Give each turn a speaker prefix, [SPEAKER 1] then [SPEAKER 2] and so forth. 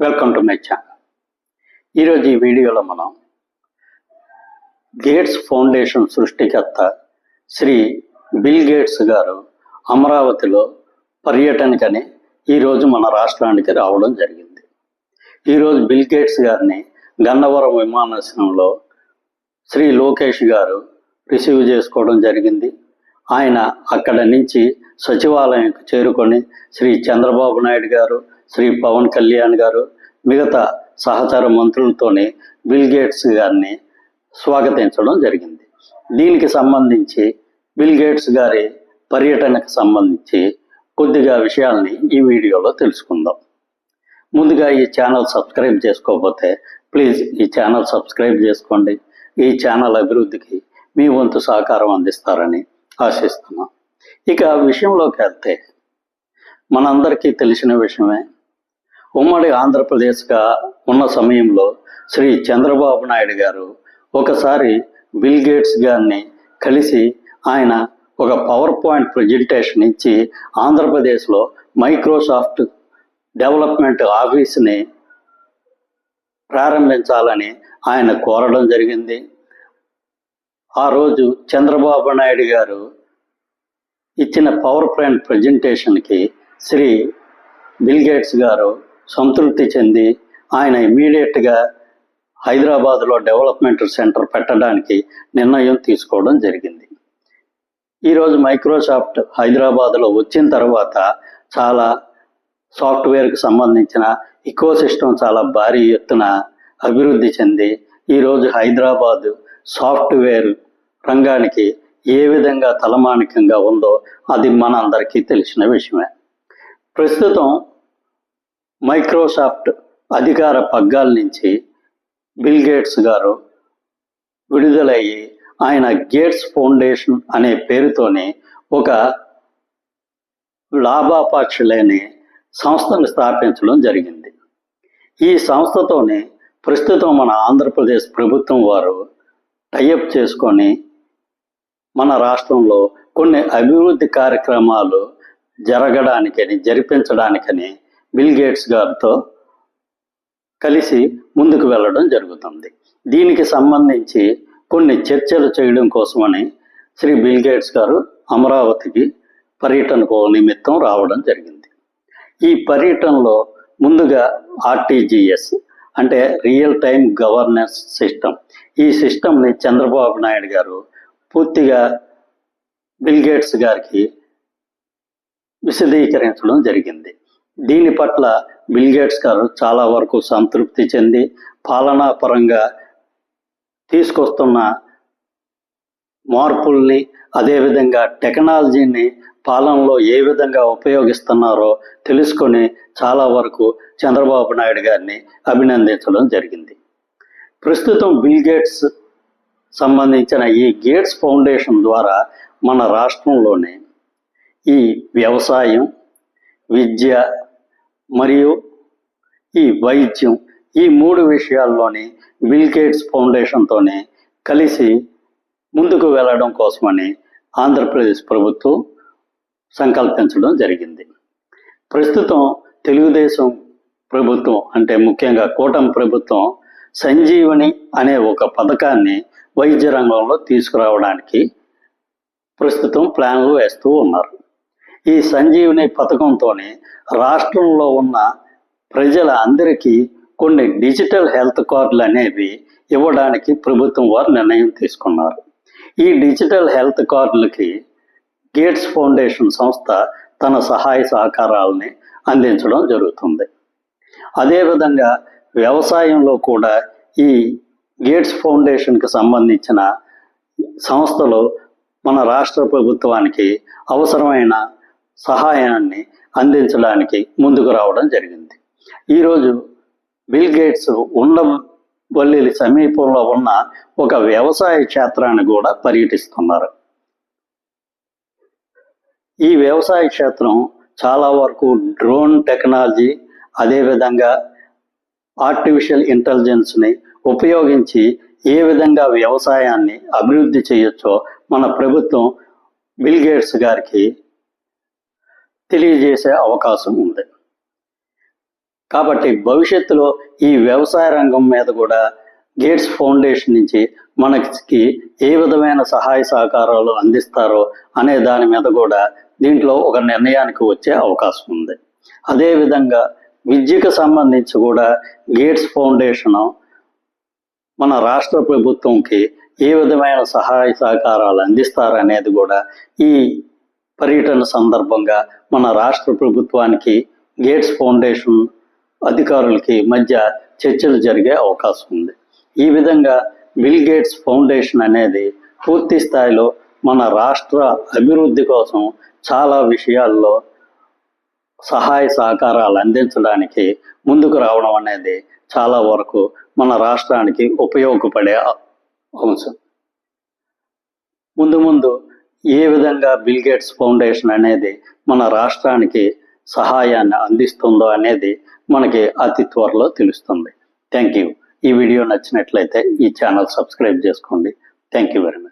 [SPEAKER 1] Welcome to my channel. ఈరోజు ఈ వీడియోలో మనం గేట్స్ ఫౌండేషన్ సృష్టికర్త శ్రీ బిల్ గేట్స్ గారు అమరావతిలో పర్యటనకని ఈరోజు మన రాష్ట్రానికి రావడం జరిగింది. ఈరోజు బిల్ గేట్స్ గారిని గన్నవరం విమానాశ్రయంలో శ్రీ లోకేష్ గారు రిసీవ్ చేసుకోవడం జరిగింది. ఆయన అక్కడ నుంచి సచివాలయంకు చేరుకొని శ్రీ చంద్రబాబు నాయుడు గారు, శ్రీ పవన్ కళ్యాణ్ గారు, మిగతా సహచర మంత్రులతోనే బిల్ గేట్స్ గారిని స్వాగతించడం జరిగింది. దీనికి సంబంధించి బిల్ గేట్స్ గారి పర్యటనకు సంబంధించి కొద్దిగా విషయాల్ని ఈ వీడియోలో తెలుసుకుందాం. ముందుగా ఈ ఛానల్ సబ్స్క్రైబ్ చేసుకోకపోతే ప్లీజ్ ఈ ఛానల్ సబ్స్క్రైబ్ చేసుకోండి. ఈ ఛానల్ అభివృద్ధికి మీ వంతు సహకారం అందిస్తారని ఆశిస్తున్నాం. ఇక విషయంలోకి వెళ్తే మనందరికీ తెలిసిన విషయమే, ఉమ్మడి ఆంధ్రప్రదేశ్గా ఉన్న సమయంలో శ్రీ చంద్రబాబు నాయుడు గారు ఒకసారి బిల్ గేట్స్ గారిని కలిసి ఆయన ఒక పవర్ పాయింట్ ప్రజెంటేషన్ ఇచ్చి ఆంధ్రప్రదేశ్లో మైక్రోసాఫ్ట్ డెవలప్మెంట్ ఆఫీస్ని ప్రారంభించాలని ఆయన కోరడం జరిగింది. ఆ రోజు చంద్రబాబు నాయుడు గారు ఇచ్చిన పవర్ పాయింట్ ప్రజెంటేషన్కి శ్రీ బిల్ గేట్స్ గారు సంతృప్తి చెంది ఆయన ఇమీడియట్గా హైదరాబాద్లో డెవలప్మెంట్ సెంటర్ పెట్టడానికి నిర్ణయం తీసుకోవడం జరిగింది. ఈరోజు మైక్రోసాఫ్ట్ హైదరాబాద్లో వచ్చిన తర్వాత చాలా సాఫ్ట్వేర్కి సంబంధించిన ఇకో సిస్టమ్ చాలా భారీ ఎత్తున అభివృద్ధి చెంది ఈరోజు హైదరాబాదు సాఫ్ట్వేర్ రంగానికి ఏ విధంగా తలమానికంగా ఉందో అది మనందరికీ తెలిసిన విషయమే. ప్రస్తుతం మైక్రోసాఫ్ట్ అధికార పగ్గాల నుంచి బిల్ గేట్స్ గారు విడుదలయ్యి ఆయన గేట్స్ ఫౌండేషన్ అనే పేరుతోనే ఒక లాభాపేక్ష లేని సంస్థను స్థాపించడం జరిగింది. ఈ సంస్థతోనే ప్రస్తుతం మన ఆంధ్రప్రదేశ్ ప్రభుత్వం వారు టైఅప్ చేసుకొని మన రాష్ట్రంలో కొన్ని అభివృద్ధి కార్యక్రమాలు జరిపించడానికని బిల్ గేట్స్ గారితో కలిసి ముందుకు వెళ్ళడం జరుగుతుంది. దీనికి సంబంధించి కొన్ని చర్చలు చేయడం కోసమని శ్రీ బిల్ గేట్స్ గారు అమరావతికి పర్యటనకు నిమిత్తం రావడం జరిగింది. ఈ పర్యటనలో ముందుగా ఆర్టీజీఎస్ అంటే రియల్ టైమ్ గవర్నెన్స్ సిస్టమ్, ఈ సిస్టమ్ని చంద్రబాబు నాయుడు గారు పూర్తిగా బిల్ గేట్స్ గారికి విశదీకరించడం జరిగింది. దీని పట్ల బిల్ గేట్స్ గారు చాలా వరకు సంతృప్తి చెంది పాలనా పరంగా తీసుకొస్తున్న మార్పుల్ని, అదేవిధంగా టెక్నాలజీని పాలనలో ఏ విధంగా ఉపయోగిస్తున్నారో తెలుసుకొని చాలా వరకు చంద్రబాబు నాయుడు గారిని అభినందించడం జరిగింది. ప్రస్తుతం బిల్ గేట్స్ సంబంధించిన ఈ గేట్స్ ఫౌండేషన్ ద్వారా మన రాష్ట్రంలోనే ఈ వ్యవసాయం, విద్య మరియు ఈ వైద్యం, ఈ మూడు విషయాల్లోని బిల్ గేట్స్ ఫౌండేషన్తోనే కలిసి ముందుకు వెళ్ళడం కోసమని ఆంధ్రప్రదేశ్ ప్రభుత్వం సంకల్పించడం జరిగింది. ప్రస్తుతం తెలుగుదేశం ప్రభుత్వం అంటే ముఖ్యంగా కూటమి ప్రభుత్వం సంజీవని అనే ఒక పథకాన్ని వైద్య రంగంలో తీసుకురావడానికి ప్రస్తుతం ప్లాన్లు వేస్తూ ఉన్నారు. ఈ సంజీవని పథకంతోనే రాష్ట్రంలో ఉన్న ప్రజల అందరికీ కొన్ని డిజిటల్ హెల్త్ కార్డులు అనేవి ఇవ్వడానికి ప్రభుత్వం వారు నిర్ణయం తీసుకున్నారు. ఈ డిజిటల్ హెల్త్ కార్డులకి గేట్స్ ఫౌండేషన్ సంస్థ తన సహాయ సహకారాలని అందించడం జరుగుతుంది. అదేవిధంగా వ్యవసాయంలో కూడా ఈ గేట్స్ ఫౌండేషన్కి సంబంధించిన సంస్థలు మన రాష్ట్ర ప్రభుత్వానికి అవసరమైన సహాయాన్ని అందించడానికి ముందుకు రావడం జరిగింది. ఈరోజు బిల్ గేట్స్ ఉండవల్లి సమీపంలో ఉన్న ఒక వ్యవసాయ క్షేత్రాన్ని కూడా పర్యటిస్తున్నారు. ఈ వ్యవసాయ క్షేత్రం చాలా వరకు డ్రోన్ టెక్నాలజీ, అదేవిధంగా ఆర్టిఫిషియల్ ఇంటెలిజెన్స్ని ఉపయోగించి ఏ విధంగా వ్యవసాయాన్ని అభివృద్ధి చేయొచ్చో మన ప్రభుత్వం బిల్ గేట్స్ గారికి తెలియజేసే అవకాశం ఉంది. కాబట్టి భవిష్యత్తులో ఈ వ్యవసాయ రంగం మీద కూడా గేట్స్ ఫౌండేషన్ నుంచి మనకి ఏ విధమైన సహాయ సహకారాలు అందిస్తారో అనే దాని మీద కూడా దీంట్లో ఒక నిర్ణయానికి వచ్చే అవకాశం ఉంది. అదేవిధంగా విద్యకు సంబంధించి కూడా గేట్స్ ఫౌండేషన్ మన రాష్ట్ర ప్రభుత్వంకి ఏ విధమైన సహాయ సహకారాలు అందిస్తారనేది కూడా ఈ పర్యటన సందర్భంగా మన రాష్ట్ర ప్రభుత్వానికి గేట్స్ ఫౌండేషన్ అధికారులకి మధ్య చర్చలు జరిగే అవకాశం ఉంది. ఈ విధంగా బిల్ గేట్స్ ఫౌండేషన్ అనేది పూర్తి స్థాయిలో మన రాష్ట్ర అభివృద్ధి కోసం చాలా విషయాల్లో సహాయ సహకారాలు అందించడానికి ముందుకు రావడం అనేది చాలా వరకు మన రాష్ట్రానికి ఉపయోగపడే అంశం. ముందు ఏ విధంగా బిల్ గేట్స్ ఫౌండేషన్ అనేది మన రాష్ట్రానికి సహాయాన్ని అందిస్తుందో అనేది మనకి అతి త్వరలో తెలుస్తుంది. Thank you. ఈ వీడియో నచ్చినట్లయితే ఈ ఛానల్ సబ్స్క్రైబ్ చేసుకోండి. Thank you very much.